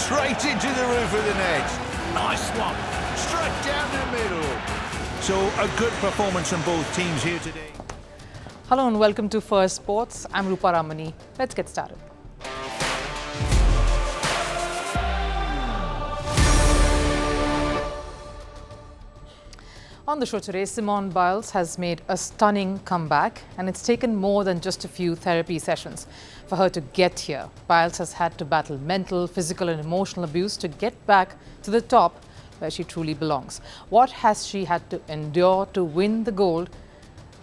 straight into the roof of the net. Nice one. Straight down the middle. So a good performance from both teams here today. Hello and welcome to Firstpost. I'm Rupha Ramani. Let's get started. On the show today, Simone Biles has made a stunning comeback, and it's taken more than just a few therapy sessions for her to get here. Biles has had to battle mental, physical and emotional abuse to get back to the top where she truly belongs. What has she had to endure to win the gold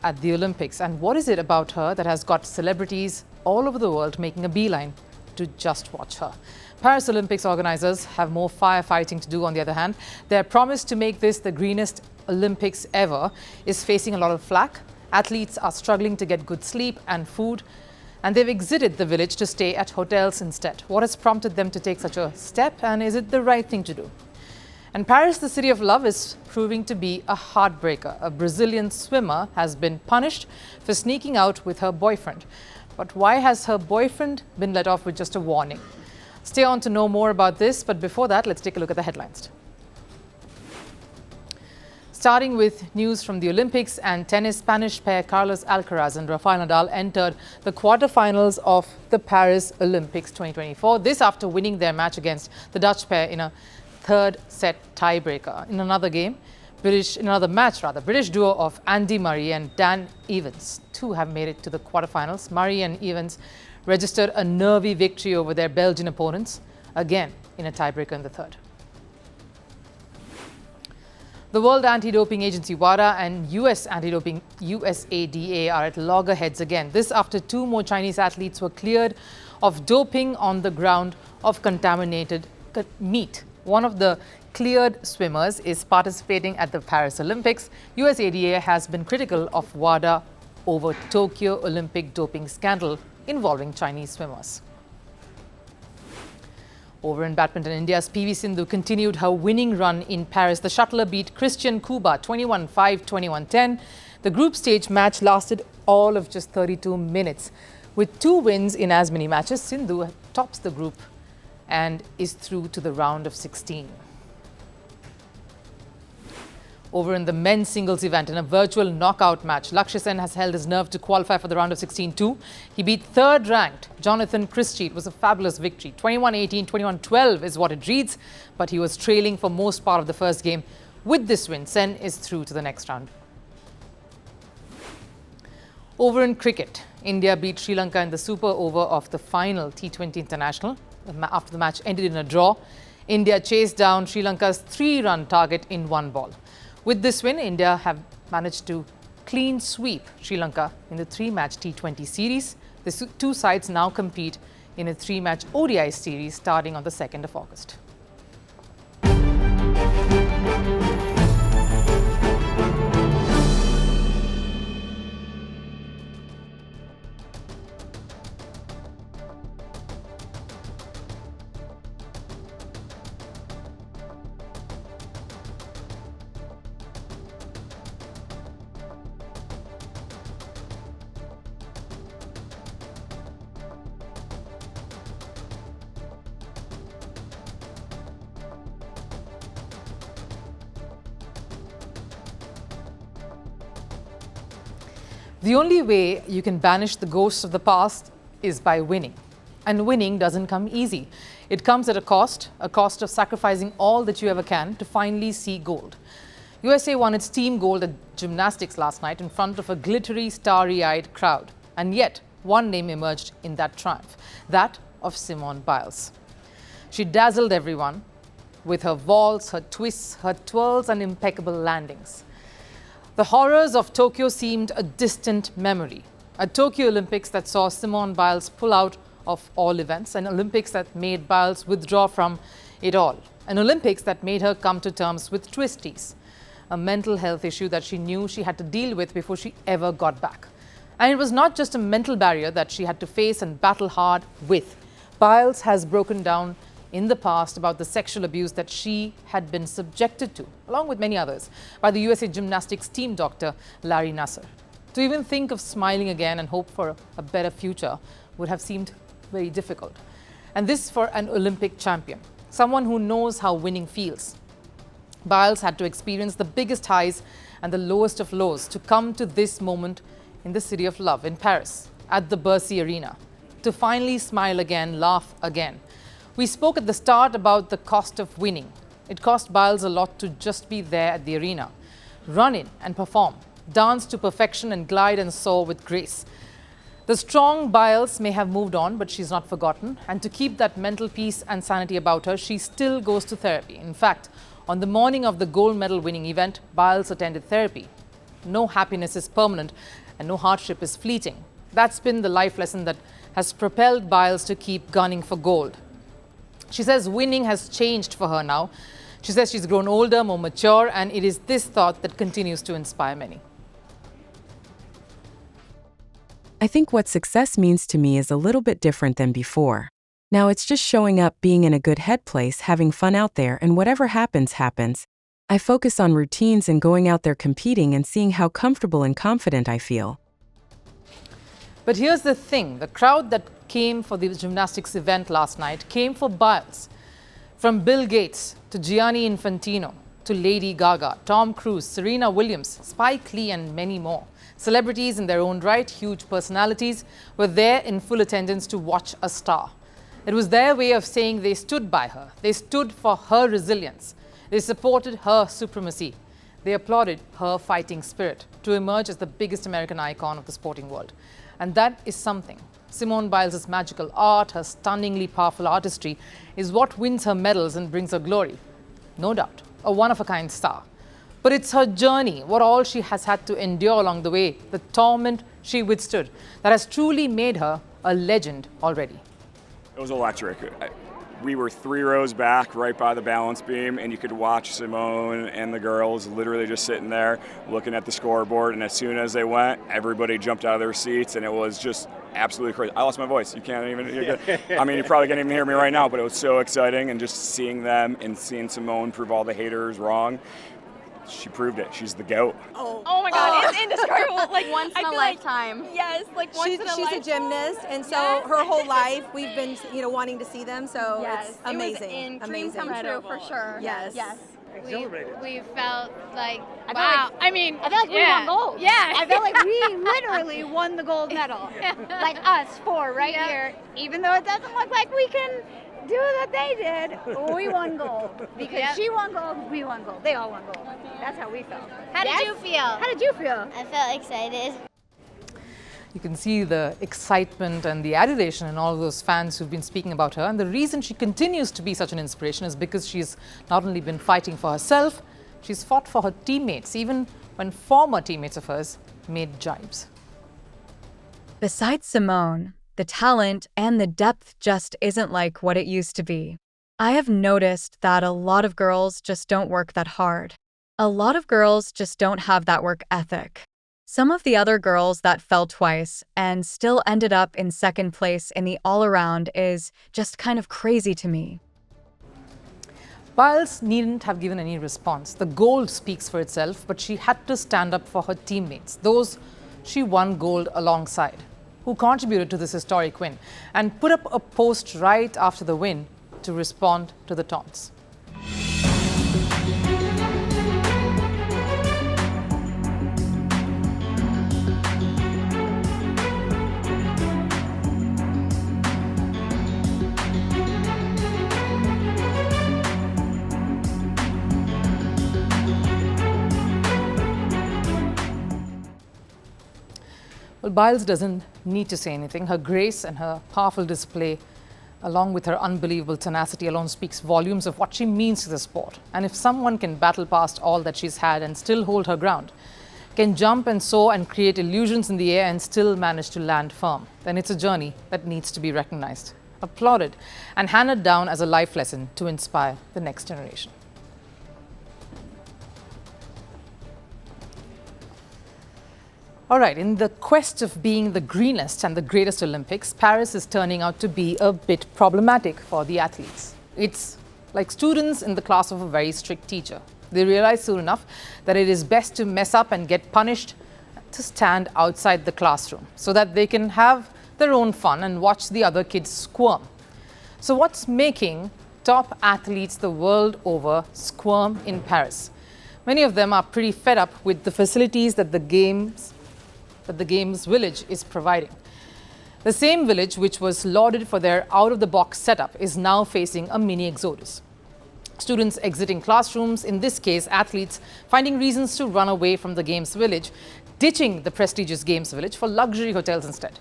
at the Olympics, and what is it about her that has got celebrities all over the world making a beeline to just watch her? Paris Olympics organizers have more firefighting to do. On the other hand, their promise to make this the greenest Olympics ever is facing a lot of flack. Athletes are struggling to get good sleep and food, and they've exited the village to stay at hotels instead. What has prompted them to take such a step, and is it the right thing to do? And Paris, the city of love, is proving to be a heartbreaker. A Brazilian swimmer has been punished for sneaking out with her boyfriend. But why has her boyfriend been let off with just a warning? Stay on to know more about this, but before that, let's take a look at the headlines. Starting with news from the Olympics and tennis, Spanish pair Carlos Alcaraz and Rafael Nadal entered the quarterfinals of the Paris Olympics 2024. This after winning their match against the Dutch pair in a third set tiebreaker. In another match, British duo of Andy Murray and Dan Evans too have made it to the quarterfinals. Murray and Evans registered a nervy victory over their Belgian opponents, again in a tiebreaker in the third. The World Anti-Doping Agency WADA and US Anti-Doping USADA are at loggerheads again. This after two more Chinese athletes were cleared of doping on the ground of contaminated meat. One of the cleared swimmers is participating at the Paris Olympics. USADA has been critical of WADA over Tokyo Olympic doping scandal involving Chinese swimmers. Over in badminton, India's PV Sindhu continued her winning run in Paris. The shuttler beat Christian Kuba 21-5, 21-10. The group stage match lasted all of just 32 minutes. With 2 wins in as many matches, Sindhu tops the group and is through to the round of 16. Over in the men's singles event, in a virtual knockout match, Lakshya Sen has held his nerve to qualify for the round of 16 too. He beat third-ranked Jonathan Christie. It was a fabulous victory. 21-18, 21-12 is what it reads, but he was trailing for most part of the first game. With this win, Sen is through to the next round. Over in cricket, India beat Sri Lanka in the super over of the final T20 International. After the match ended in a draw, India chased down Sri Lanka's 3-run target in 1 ball. With this win, India have managed to clean sweep Sri Lanka in the 3-match T20 series. The two sides now compete in a 3-match ODI series starting on the 2nd of August. The only way you can banish the ghosts of the past is by winning. And winning doesn't come easy. It comes at a cost of sacrificing all that you ever can to finally see gold. USA won its team gold at gymnastics last night in front of a glittery, starry-eyed crowd. And yet, one name emerged in that triumph, that of Simone Biles. She dazzled everyone with her vaults, her twists, her twirls and impeccable landings. The horrors of Tokyo seemed a distant memory. A Tokyo Olympics that saw Simone Biles pull out of all events, an Olympics that made Biles withdraw from it all, an Olympics that made her come to terms with twisties, a mental health issue that she knew she had to deal with before she ever got back. And it was not just a mental barrier that she had to face and battle hard with. Biles has broken down in the past about the sexual abuse that she had been subjected to, along with many others, by the USA gymnastics team doctor Larry Nassar. To even think of smiling again and hope for a better future would have seemed very difficult. And this for an Olympic champion. someone who knows how winning feels. Biles had to experience the biggest highs and the lowest of lows to come to this moment in the city of love in Paris, at the Bercy Arena, to finally smile again, laugh again. We spoke at the start about the cost of winning. It cost Biles a lot to just be there at the arena, run in and perform, dance to perfection and glide and soar with grace. The strong Biles may have moved on, but she's not forgotten. And to keep that mental peace and sanity about her, she still goes to therapy. In fact, on the morning of the gold medal winning event, Biles attended therapy. No happiness is permanent and no hardship is fleeting. That's been the life lesson that has propelled Biles to keep gunning for gold. She says winning has changed for her now. She says she's grown older, more mature, and it is this thought that continues to inspire many. I think what success means to me is a little bit different than before. Now it's just showing up, being in a good head place, having fun out there, and whatever happens, happens. I focus on routines and going out there competing and seeing how comfortable and confident I feel. But here's the thing, the crowd that came for the gymnastics event last night came for Biles. From Bill Gates to Gianni Infantino to Lady Gaga, Tom Cruise, Serena Williams, Spike Lee, and many more. Celebrities in their own right, huge personalities, were there in full attendance to watch a star. It was their way of saying they stood by her. They stood for her resilience. They supported her supremacy. They applauded her fighting spirit to emerge as the biggest American icon of the sporting world. And that is something. Simone Biles' magical art, her stunningly powerful artistry, is what wins her medals and brings her glory. No doubt, a one-of-a-kind star. But it's her journey, what all she has had to endure along the way, the torment she withstood, that has truly made her a legend already. It was electric. We were 3 rows back right by the balance beam, and you could watch Simone and the girls literally just sitting there looking at the scoreboard, and as soon as they went, everybody jumped out of their seats, and it was just absolutely crazy. I lost my voice. You can't even, I mean, you probably can't even hear me right now, but it was so exciting, and just seeing them and seeing Simone prove all the haters wrong. She proved it. She's the GOAT. Oh my God, it's indescribable. Like once in a lifetime. Yes, like once in a lifetime. She's a gymnast, and so her whole life we've been, wanting to see them. So it's amazing. It was amazing. Dream come true for sure. Yes. Yes. We felt like, wow. I feel like we won gold. Yeah. I feel like we literally won the gold medal. Like us 4 right here. Even though it doesn't look like we can do what they did, we won gold. Because she won gold, we won gold. They all won gold. That's how we felt. How did you feel? How did you feel? I felt excited. You can see the excitement and the adoration in all of those fans who've been speaking about her. And the reason she continues to be such an inspiration is because she's not only been fighting for herself, she's fought for her teammates, even when former teammates of hers made jibes. Besides Simone, the talent and the depth just isn't like what it used to be. I have noticed that a lot of girls just don't work that hard. A lot of girls just don't have that work ethic. Some of the other girls that fell twice and still ended up in second place in the all-around is just kind of crazy to me. Biles needn't have given any response. The gold speaks for itself, but she had to stand up for her teammates, those she won gold alongside, who contributed to this historic win, and put up a post right after the win to respond to the taunts. Well, Biles doesn't need to say anything. Her grace and her powerful display, along with her unbelievable tenacity, alone speaks volumes of what she means to the sport. And if someone can battle past all that she's had and still hold her ground, can jump and soar and create illusions in the air and still manage to land firm, then it's a journey that needs to be recognized, applauded, and handed down as a life lesson to inspire the next generation. All right, in the quest of being the greenest and the greatest Olympics, Paris is turning out to be a bit problematic for the athletes. It's like students in the class of a very strict teacher. They realize soon enough that it is best to mess up and get punished to stand outside the classroom so that they can have their own fun and watch the other kids squirm. So what's making top athletes the world over squirm in Paris. Many of them are pretty fed up with the facilities that the Games Village is providing. The same village which was lauded for their out-of-the-box setup is now facing a mini exodus. Students exiting classrooms, in this case athletes, finding reasons to run away from the Games Village, ditching the prestigious Games Village for luxury hotels instead.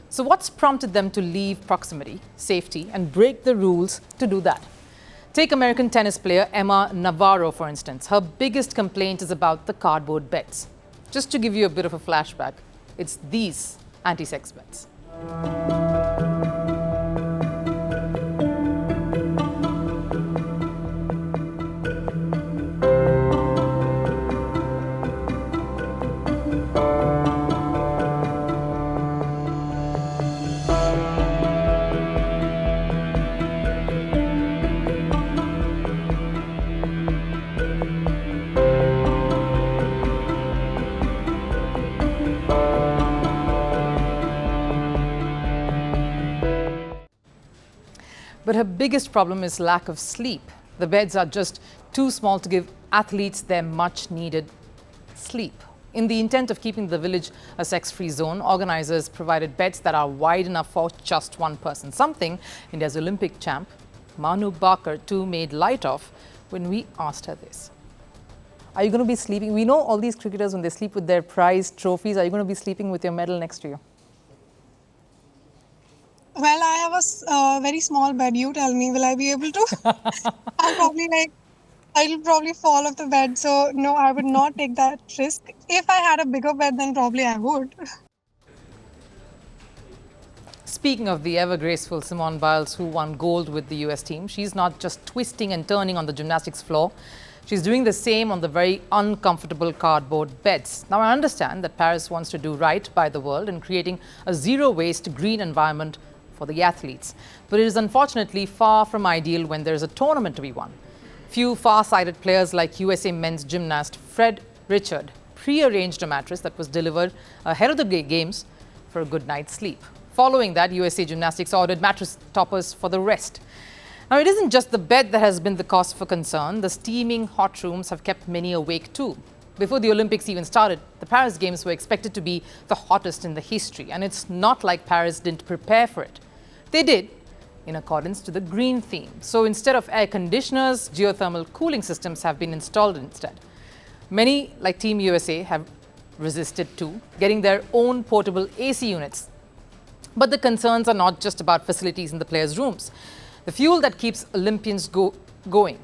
So what's prompted them to leave proximity, safety, and break the rules to do that? Take American tennis player Emma Navarro, for instance. Her biggest complaint is about the cardboard beds. Just to give you a bit of a flashback, it's these anti-sex beds. But her biggest problem is lack of sleep. The beds are just too small to give athletes their much needed sleep. In the intent of keeping the village a sex-free zone, organizers provided beds that are wide enough for just one person, something India's Olympic champ Manu Bhaker too made light of when we asked her this. Are you going to be sleeping? We know all these cricketers, when they sleep with their prized trophies, are you going to be sleeping with your medal next to you? Well, I have a very small bed. You tell me, will I be able to? I'll probably fall off the bed. So no, I would not take that risk. If I had a bigger bed, then probably I would. Speaking of the ever-graceful Simone Biles, who won gold with the US team, she's not just twisting and turning on the gymnastics floor. She's doing the same on the very uncomfortable cardboard beds. Now, I understand that Paris wants to do right by the world in creating a zero-waste green environment for the athletes. But it is unfortunately far from ideal when there is a tournament to be won. Few far-sighted players like USA men's gymnast Fred Richard pre-arranged a mattress that was delivered ahead of the games for a good night's sleep. Following that, USA Gymnastics ordered mattress toppers for the rest. Now, it isn't just the bed that has been the cause for concern. The steaming hot rooms have kept many awake too. Before the Olympics even started, the Paris Games were expected to be the hottest in the history, and it's not like Paris didn't prepare for it. They did, in accordance to the green theme. So instead of air conditioners, geothermal cooling systems have been installed instead. Many, like Team USA, have resisted too, getting their own portable AC units. But the concerns are not just about facilities in the players' rooms. The fuel that keeps Olympians going.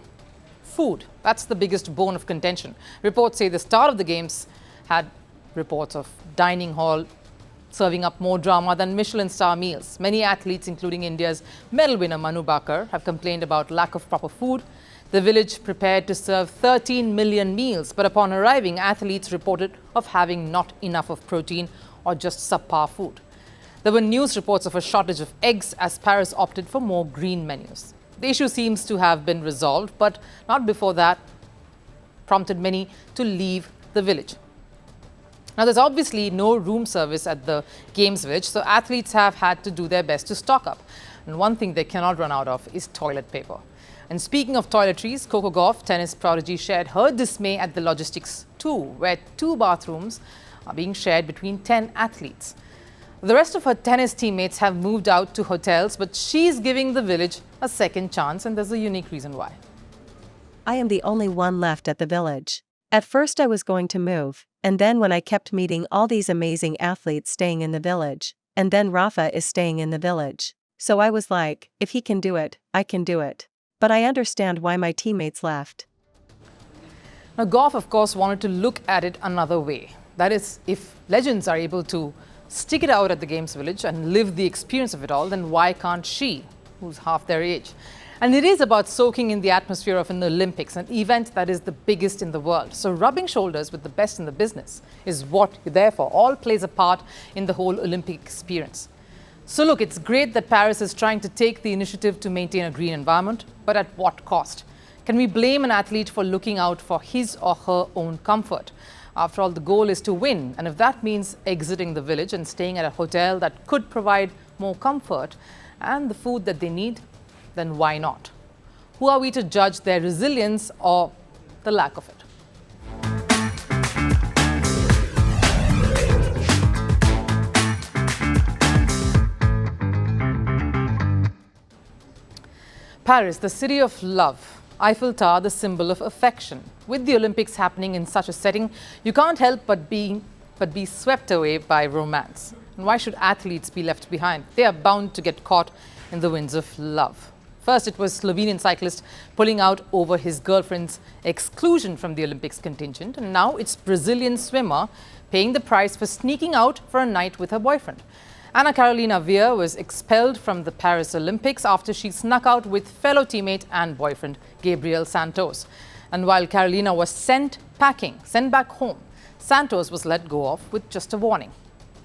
Food, that's the biggest bone of contention. Reports say the start of the Games had reports of dining hall serving up more drama than Michelin star meals. Many athletes, including India's medal winner Manu Bhaker, have complained about lack of proper food. The village prepared to serve 13 million meals, but upon arriving, athletes reported of having not enough of protein or just subpar food. There were news reports of a shortage of eggs as Paris opted for more green menus. The issue seems to have been resolved, but not before that prompted many to leave the village. Now, there's obviously no room service at the Games Village, so athletes have had to do their best to stock up. And one thing they cannot run out of is toilet paper. And speaking of toiletries, Coco Gauff, tennis prodigy, shared her dismay at the logistics too, where 2 bathrooms are being shared between 10 athletes. The rest of her tennis teammates have moved out to hotels, but she's giving the village a second chance, and there's a unique reason why. I am the only one left at the village. At first I was going to move, and then when I kept meeting all these amazing athletes staying in the village, and then Rafa is staying in the village. So I was like, if he can do it, I can do it. But I understand why my teammates left. Now, Gauff, of course, wanted to look at it another way. That is, if legends are able to stick it out at the Games Village and live the experience of it all, then why can't she, who's half their age? And it is about soaking in the atmosphere of an Olympics, an event that is the biggest in the world. So rubbing shoulders with the best in the business is what you're there for. All plays a part in the whole Olympic experience. So look, it's great that Paris is trying to take the initiative to maintain a green environment, but at what cost? Can we blame an athlete for looking out for his or her own comfort? After all, the goal is to win. And if that means exiting the village and staying at a hotel that could provide more comfort and the food that they need, then why not? Who are we to judge their resilience or the lack of it? Paris, the city of love. Eiffel Tower, the symbol of affection. With the Olympics happening in such a setting, you can't help but be swept away by romance. And why should athletes be left behind? They are bound to get caught in the winds of love. First, it was Slovenian cyclist pulling out over his girlfriend's exclusion from the Olympics contingent. And now it's Brazilian swimmer paying the price for sneaking out for a night with her boyfriend. Ana Carolina Vieira was expelled from the Paris Olympics after she snuck out with fellow teammate and boyfriend Gabriel Santos. And while Carolina was sent back home, Santos was let go of with just a warning.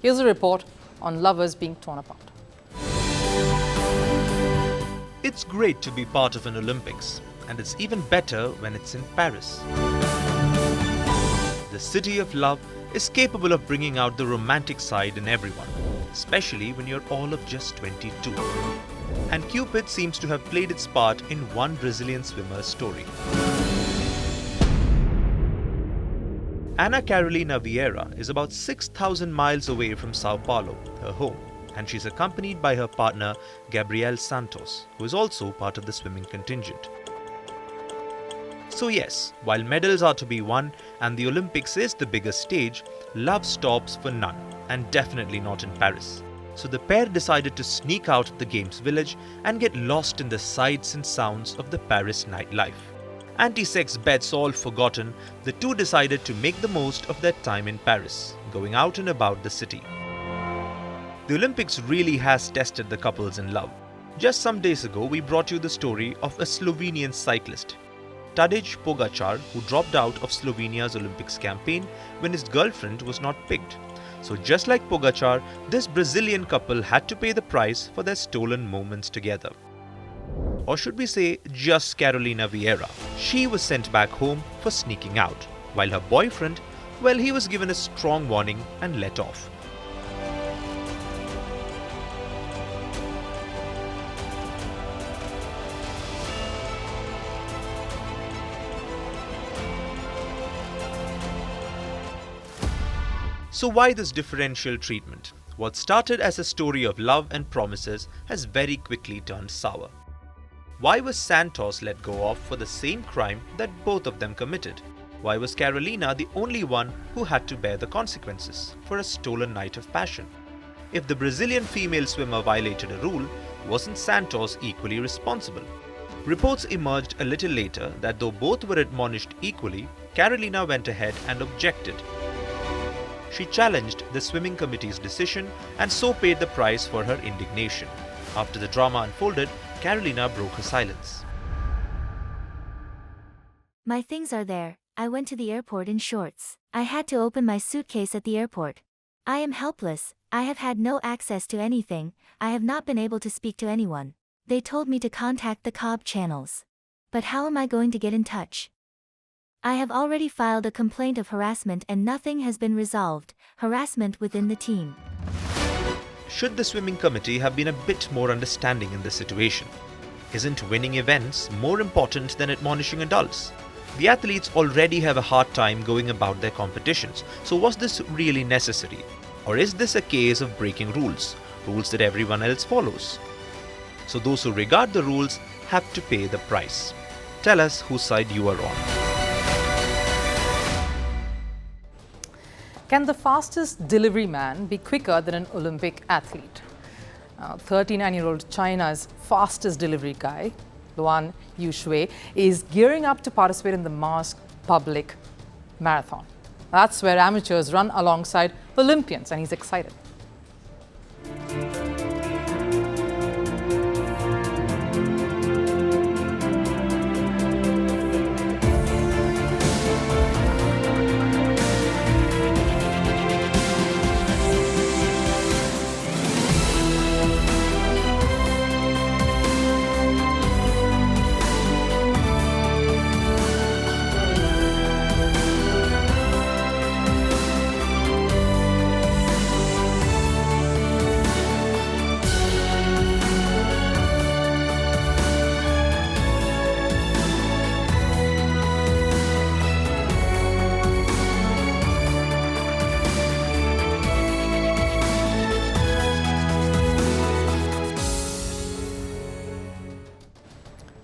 Here's a report on lovers being torn apart. It's great to be part of an Olympics, and it's even better when it's in Paris. The city of love is capable of bringing out the romantic side in everyone, especially when you're all of just 22. And Cupid seems to have played its part in one Brazilian swimmer's story. Ana Carolina Vieira is about 6,000 miles away from Sao Paulo, her home, and she's accompanied by her partner Gabriel Santos, who is also part of the swimming contingent. So yes, while medals are to be won and the Olympics is the biggest stage, love stops for none, and definitely not in Paris. So the pair decided to sneak out of the games village and get lost in the sights and sounds of the Paris nightlife. Anti-sex bets all forgotten, the two decided to make the most of their time in Paris, going out and about the city. The Olympics really has tested the couples in love. Just some days ago, we brought you the story of a Slovenian cyclist, Tadej Pogačar, who dropped out of Slovenia's Olympics campaign when his girlfriend was not picked. So just like Pogačar, this Brazilian couple had to pay the price for their stolen moments together. Or should we say, just Carolina Vieira. She was sent back home for sneaking out, while her boyfriend, well, he was given a strong warning and let off. So why this differential treatment? What started as a story of love and promises has very quickly turned sour. Why was Santos let go of for the same crime that both of them committed? Why was Carolina the only one who had to bear the consequences for a stolen night of passion? If the Brazilian female swimmer violated a rule, wasn't Santos equally responsible? Reports emerged a little later that though both were admonished equally, Carolina went ahead and objected. She challenged the swimming committee's decision and so paid the price for her indignation. After the drama unfolded, Carolina broke her silence. My things are there. I went to the airport in shorts. I had to open my suitcase at the airport. I am helpless. I have had no access to anything. I have not been able to speak to anyone. They told me to contact the COB channels. But how am I going to get in touch? I have already filed a complaint of harassment and nothing has been resolved. Harassment within the team. Should the swimming committee have been a bit more understanding in this situation? Isn't winning events more important than admonishing adults? The athletes already have a hard time going about their competitions, so was this really necessary? Or is this a case of breaking rules that everyone else follows? So those who regard the rules have to pay the price. Tell us whose side you are on. Can the fastest delivery man be quicker than an Olympic athlete? 39-year-old China's fastest delivery guy, Luan Yushui, is gearing up to participate in the Mars Public Marathon. That's where amateurs run alongside Olympians, and he's excited.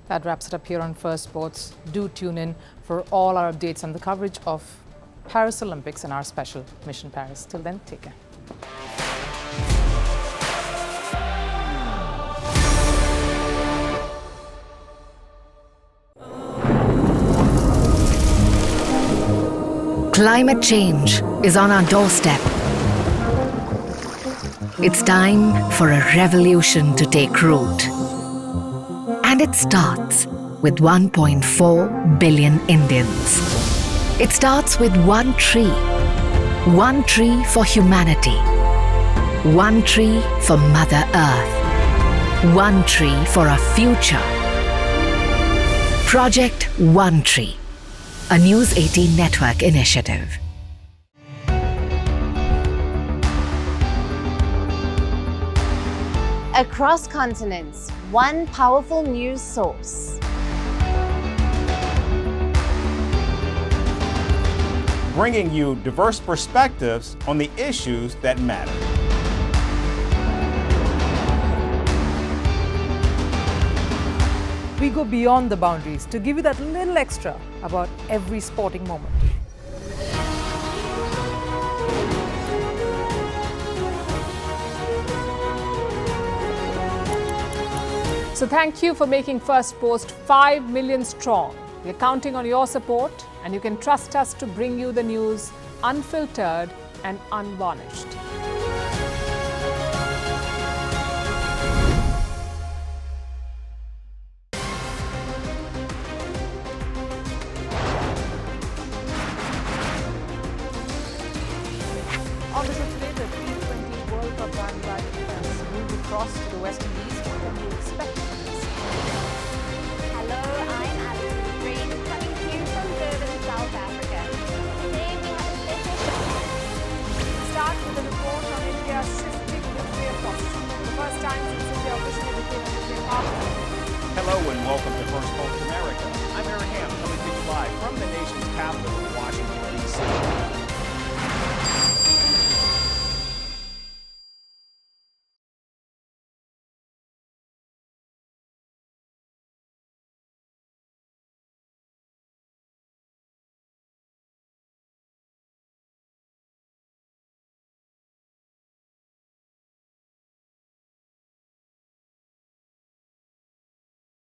That wraps it up here on Firstpost. Do tune in for all our updates on the coverage of Paris Olympics and our special Mission Paris. Till then, take care. Climate change is on our doorstep. It's time for a revolution to take root. And it starts with 1.4 billion Indians. It starts with one tree. One tree for humanity. One tree for Mother Earth. One tree for a future. Project One Tree, a News 18 network initiative. Across continents, one powerful news source. Bringing you diverse perspectives on the issues that matter. We go beyond the boundaries to give you that little extra about every sporting moment. So thank you for making Firstpost 5 million strong. We're counting on your support, and you can trust us to bring you the news unfiltered and unvarnished. Obviously today, the T20 World Cup bandwagon has moved across to the West Indies. What can you expect from this? Hello, I'm Alison Green, coming to you from Durban, South Africa. Today we have a special show. We'll start with a report on India's shifting nuclear posture. The first time since India officially became a nuclear power. Hello and welcome to Firstpost.